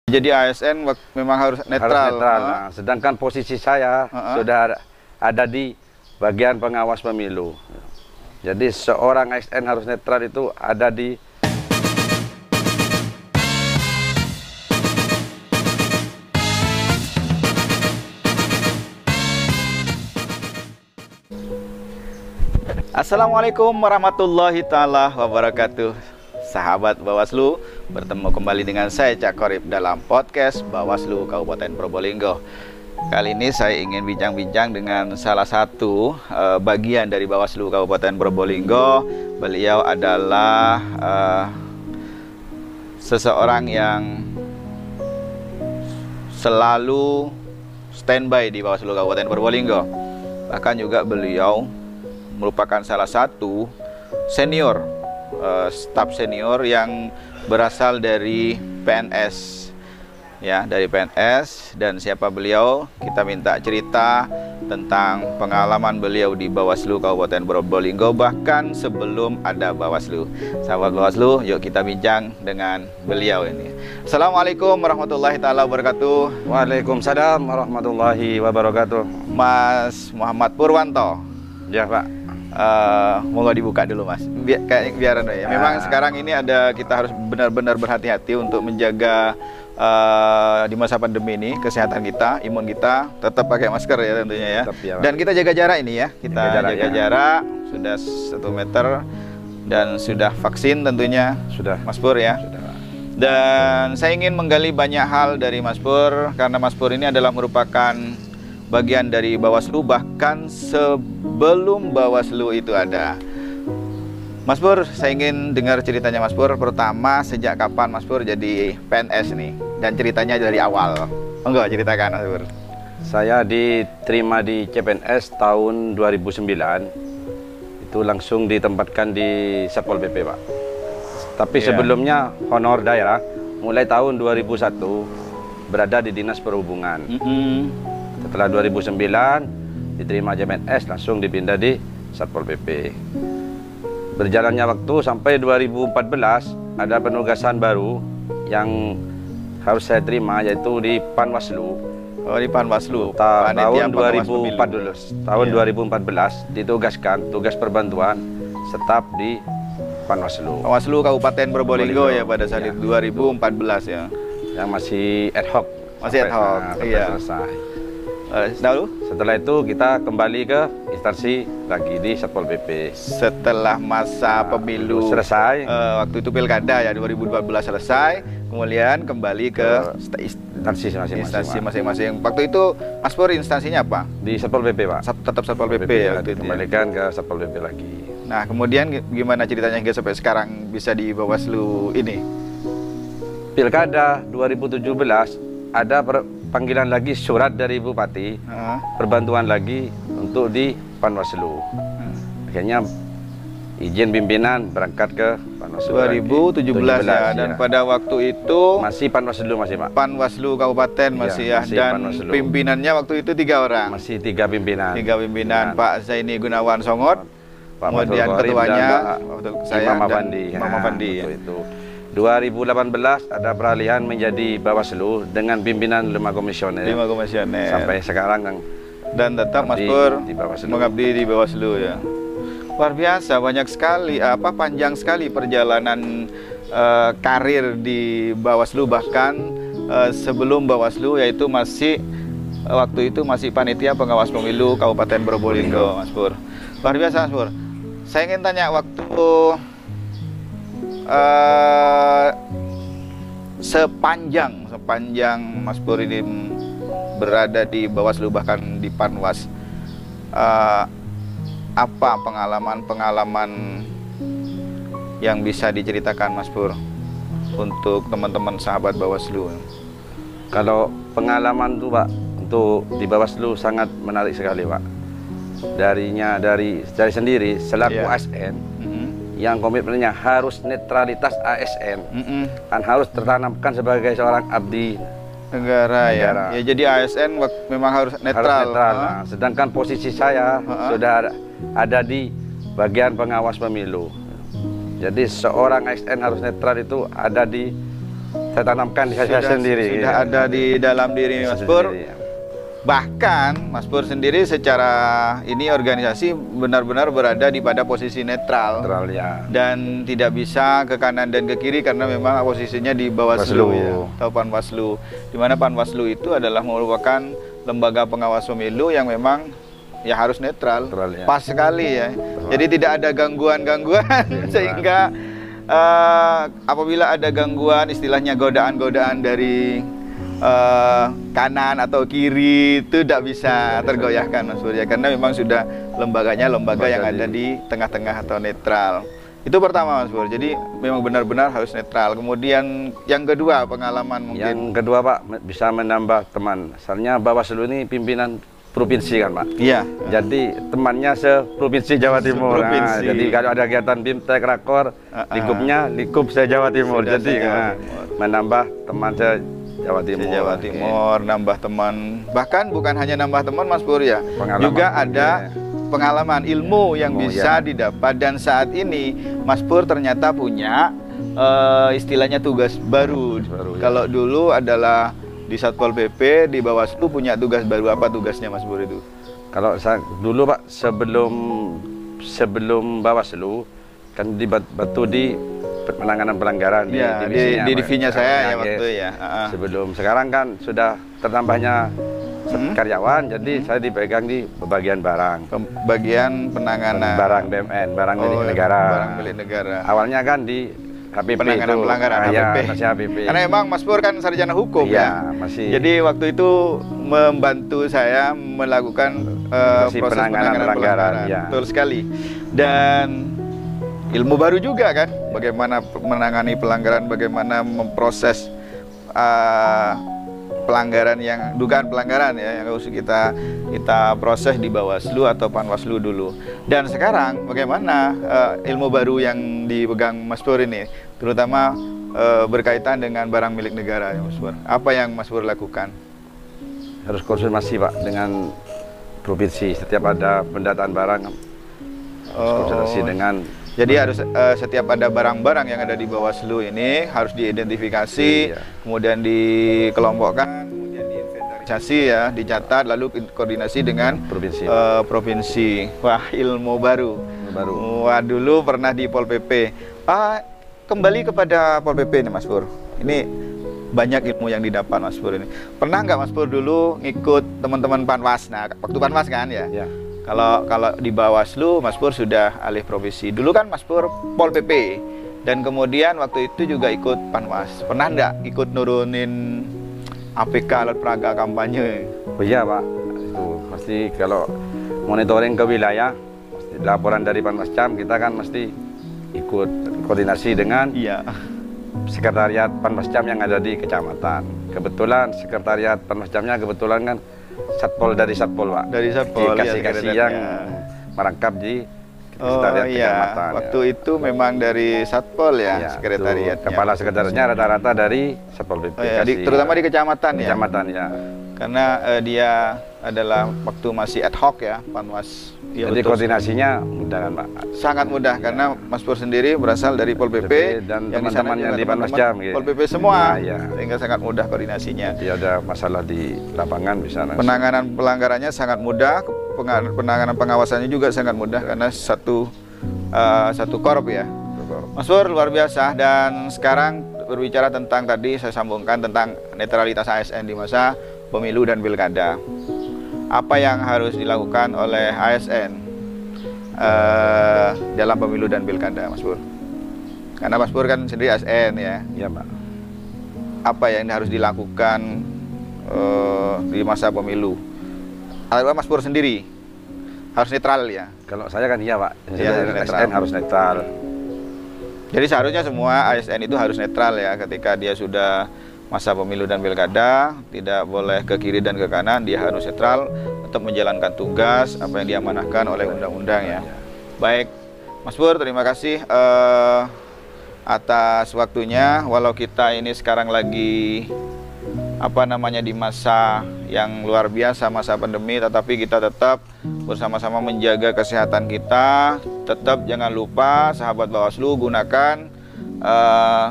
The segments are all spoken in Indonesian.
Jadi ASN memang harus netral. Nah, sedangkan posisi saya sudah ada di bagian pengawas pemilu. Jadi seorang ASN harus netral itu ada di Assalamualaikum warahmatullahi ta'ala wabarakatuh. Sahabat Bawaslu, bertemu kembali dengan saya Cak Korib dalam podcast Bawaslu Kabupaten Probolinggo. Kali ini saya ingin bincang-bincang dengan salah satu bagian dari Bawaslu Kabupaten Probolinggo. Beliau adalah seseorang yang selalu standby di Bawaslu Kabupaten Probolinggo. Bahkan juga beliau merupakan salah satu senior staf senior yang berasal dari PNS, ya, dari PNS. Dan siapa beliau? Kita minta cerita tentang pengalaman beliau di Bawaslu Kabupaten Probolinggo, bahkan sebelum ada Bawaslu. Sahabat Bawaslu, yuk kita bincang dengan beliau ini. Assalamualaikum warahmatullahi taala wabarakatuh. Waalaikumsalam warahmatullahi wabarakatuh. Mas Muhammad Purwanto. Ya Pak. Monggo dibuka dulu Mas. Biar ya. Memang sekarang ini kita harus benar-benar berhati-hati untuk menjaga di masa pandemi ini kesehatan kita, imun kita, tetap pakai masker ya tentunya ya. Tetap, ya, dan kita jaga jarak ini ya. Kita jaga jarak sudah 1 meter dan sudah vaksin tentunya. Sudah Mas Pur ya. Sudah. Dan saya ingin menggali banyak hal dari Mas Pur karena Mas Pur ini adalah merupakan bagian dari Bawaslu, bahkan sebelum Bawaslu itu ada. Mas Pur, saya ingin dengar ceritanya Mas Pur. Pertama, sejak kapan Mas Pur jadi PNS nih? Dan ceritanya dari awal. Enggak, ceritakan Mas Pur. Saya diterima di CPNS tahun 2009. Itu langsung ditempatkan di Satpol PP, Pak. Tapi sebelumnya honor daerah, mulai tahun 2001 berada di Dinas Perhubungan. Setelah 2009 diterima CPNS, langsung dipindah di Satpol PP. Berjalannya waktu sampai 2014 ada penugasan baru yang harus saya terima, yaitu di Panwaslu. Oh, di Panwaslu. Tahun 2014 ditugaskan tugas perbantuan staf di Panwaslu. Panwaslu Kabupaten Probolinggo ya pada saat itu 2014 ya. Yang masih ad hoc. Masih ad hoc. Iya. Selesai. Setelah itu kita kembali ke instansi lagi di Satpol PP. Setelah masa pemilu selesai, waktu itu pilkada ya 2014 selesai, kemudian kembali ke instansi masing-masing. Waktu itu Mas Pur instansinya apa? Di Satpol PP, Pak. Tetap Satpol PP ya. Kembalikan ke Satpol PP lagi. Nah, kemudian gimana ceritanya hingga sampai sekarang bisa di Bawaslu ini? Pilkada 2017 ada panggilan lagi surat dari Bupati, perbantuan lagi untuk di Panwaslu. Akhirnya izin pimpinan berangkat ke Panwaslu 2017 ya. Dan pada waktu itu masih Panwaslu masih, Pak. Panwaslu Kabupaten masih ya. Dan Panwaslu. Pimpinannya waktu itu 3 orang. Masih 3 pimpinan. 3 pimpinan, Pak Zaini Gunawan Songot, kemudian ketuanya saya Imam Afandi. Itu 2018 ada peralihan menjadi Bawaslu dengan pimpinan 5 komisioner. 5 komisioner. Sampai sekarang yang dan tetap Mas Pur mengabdi di Bawaslu ya. Luar biasa, banyak sekali panjang sekali perjalanan karir di Bawaslu, bahkan sebelum Bawaslu, yaitu waktu itu masih panitia pengawas pemilu Kabupaten Probolinggo, Mas Pur. Luar biasa Mas Pur. Saya ingin tanya waktu sepanjang Mas Pur ini berada di Bawaslu, bahkan di Panwas, apa pengalaman yang bisa diceritakan Mas Pur untuk teman-teman sahabat Bawaslu? Kalau pengalaman tuh, Pak, untuk di Bawaslu sangat menarik sekali, Pak. Dari sendiri selaku ASN yang komitmennya harus netralitas ASN, kan harus tertanamkan sebagai seorang abdi negara. Ya, jadi ASN memang harus netral. Nah, sedangkan posisi saya sudah ada di bagian pengawas pemilu. Jadi seorang ASN harus netral itu ada di saya tanamkan di saya sendiri. Sudah ada di dalam diri Mas Pur. Sendiri, ya. Bahkan Mas Pur sendiri secara ini organisasi benar-benar berada di pada posisi netral. Netral ya. Dan tidak bisa ke kanan dan ke kiri karena memang posisinya di Bawaslu ya, atau Panwaslu. Di mana Panwaslu itu adalah merupakan lembaga pengawas pemilu yang memang ya harus netral. Ya. Pas sekali ya. Jadi tidak ada gangguan-gangguan sehingga apabila ada gangguan istilahnya godaan-godaan dari kanan atau kiri itu tidak bisa tergoyahkan Mas Pur ya, karena memang sudah lembaganya lembaga yang ada di tengah-tengah atau netral. Itu pertama Mas Pur, jadi memang benar-benar harus netral. Kemudian yang kedua pengalaman mungkin. Yang kedua Pak, bisa menambah teman. Misalnya Bawaslu ini pimpinan provinsi kan Pak. Iya. Jadi temannya seprovinsi Jawa Timur. Nah, jadi kalau ada kegiatan BIMTEK Rakor, lingkupnya lingkup se-Jawa Timur. Sudah jadi menambah teman Jawa Timur. Jawa Timur, nambah teman. Bahkan bukan hanya nambah teman Mas Pur ya, juga ada pengalaman ilmu yang bisa didapat. Dan saat ini Mas Pur ternyata punya istilahnya tugas baru. Kalau dulu adalah di Satpol PP, di Bawaslu punya tugas baru. Apa tugasnya Mas Pur itu? Kalau saya dulu Pak, sebelum Bawaslu kan dibantu di penanganan pelanggaran di divisinya saya ya waktu ya. Sebelum sekarang kan sudah tertambahnya karyawan, jadi saya dipegang di bagian barang. Bagian penanganan barang BMN, barang milik negara. Barang milik negara. Awalnya kan di HPP penanganan itu, pelanggaran HPP. Masih HPP. Karena emang Mas Pur kan sarjana hukum ya. Masih. Jadi waktu itu membantu saya melakukan proses penanganan pelanggaran. Ya. Betul sekali. Dan ilmu baru juga kan, bagaimana menangani pelanggaran, bagaimana memproses pelanggaran yang dugaan pelanggaran ya yang harus kita proses di Bawaslu atau Panwaslu dulu. Dan sekarang bagaimana ilmu baru yang dipegang Mas Pur ini, terutama berkaitan dengan barang milik negara ya Mas Pur. Apa yang Mas Pur lakukan? Harus konsultasi Pak dengan provinsi setiap ada pendataan barang. Konsultasi dengan. Jadi harus setiap ada barang-barang yang ada di Bawaslu ini harus diidentifikasi, kemudian dikelompokkan, kemudian diinventarisasi ya, dicatat, lalu koordinasi dengan provinsi. Wah, ilmu baru. Wah, dulu pernah di Pol PP. Kembali kepada Pol PP nih Mas Pur. Ini banyak ilmu yang didapat Mas Pur ini. Pernah nggak Mas Pur dulu ngikut teman-teman Panwas? Nah, waktu Panwas kan ya? Ya. Kalau di Bawaslu, Mas Pur sudah alih profesi. Dulu kan Mas Pur Pol PP, dan kemudian waktu itu juga ikut Panwas. Pernah nggak ikut nurunin APK alat peraga kampanye? Oh iya Pak, itu pasti kalau monitoring ke wilayah, laporan dari Panwascam kita kan mesti ikut koordinasi dengan sekretariat Panwascam yang ada di kecamatan. Kebetulan sekretariat Panwascamnya kebetulan kan Satpol dari Satpol Pak. Dari Satpol kasih yang merangkap di sekretariat kecamatan. Waktu itu memang dari Satpol ya, sekretariat. Kepala sekretariatnya rata-rata dari Satpol PP. Terutama di kecamatan ya. Kecamatan ya. Karena dia adalah waktu masih ad hoc ya, Panwas. Jadi koordinasinya mudah kan Pak? Sangat mudah karena Mas Pur sendiri berasal dari Pol PP dan teman-teman yang di Panwascam Pol PP semua, sehingga sangat mudah koordinasinya. Jadi ada masalah di lapangan bisa langsung. Penanganan pelanggarannya sangat mudah, penanganan pengawasannya juga sangat mudah karena satu korup ya. Mas Pur luar biasa. Dan sekarang berbicara tentang tadi saya sambungkan tentang netralitas ASN di masa pemilu dan pilkada. Apa yang harus dilakukan oleh ASN dalam pemilu dan pilkada, Mas Pur? Karena Mas Pur kan sendiri ASN ya. Iya Pak. Apa yang harus dilakukan di masa pemilu? Mas Pur sendiri harus netral ya? Kalau saya kan iya Pak. ASN harus netral. Jadi seharusnya semua ASN itu harus netral ya ketika dia sudah masa pemilu dan pilkada, tidak boleh ke kiri dan ke kanan, dia harus netral, tetap menjalankan tugas apa yang diamanahkan oleh undang-undang ya. Baik, Mas Pur, terima kasih atas waktunya. Walau kita ini sekarang lagi di masa yang luar biasa, masa pandemi, tetapi kita tetap bersama-sama menjaga kesehatan kita. Tetap jangan lupa sahabat Bawaslu gunakan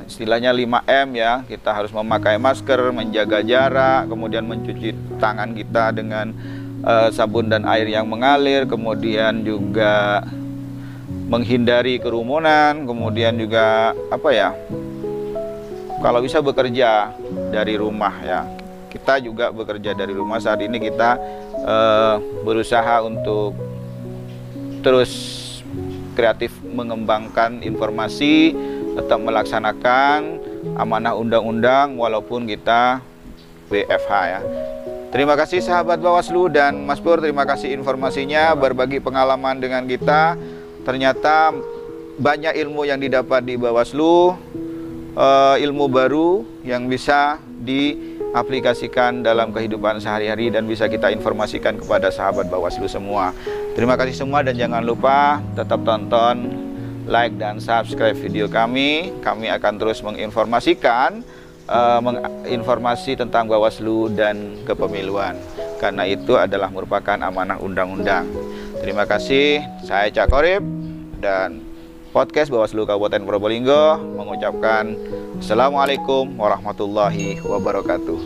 istilahnya 5M ya. Kita harus memakai masker, menjaga jarak, kemudian mencuci tangan kita dengan sabun dan air yang mengalir, kemudian juga menghindari kerumunan, kemudian juga kalau bisa bekerja dari rumah ya. Kita juga bekerja dari rumah. Saat ini kita berusaha untuk terus kreatif mengembangkan informasi, tetap melaksanakan amanah undang-undang walaupun kita WFH ya. Terima kasih sahabat Bawaslu dan Mas Pur, terima kasih informasinya, berbagi pengalaman dengan kita. Ternyata banyak ilmu yang didapat di Bawaslu, ilmu baru yang bisa diaplikasikan dalam kehidupan sehari-hari dan bisa kita informasikan kepada sahabat Bawaslu semua. Terima kasih semua dan jangan lupa tetap tonton, like dan subscribe video kami. Kami akan terus menginformasikan informasi tentang Bawaslu dan kepemiluan, karena itu adalah merupakan amanah undang-undang. Terima kasih, saya Cak Korib dan podcast Bawaslu Kabupaten Probolinggo mengucapkan Assalamualaikum warahmatullahi wabarakatuh.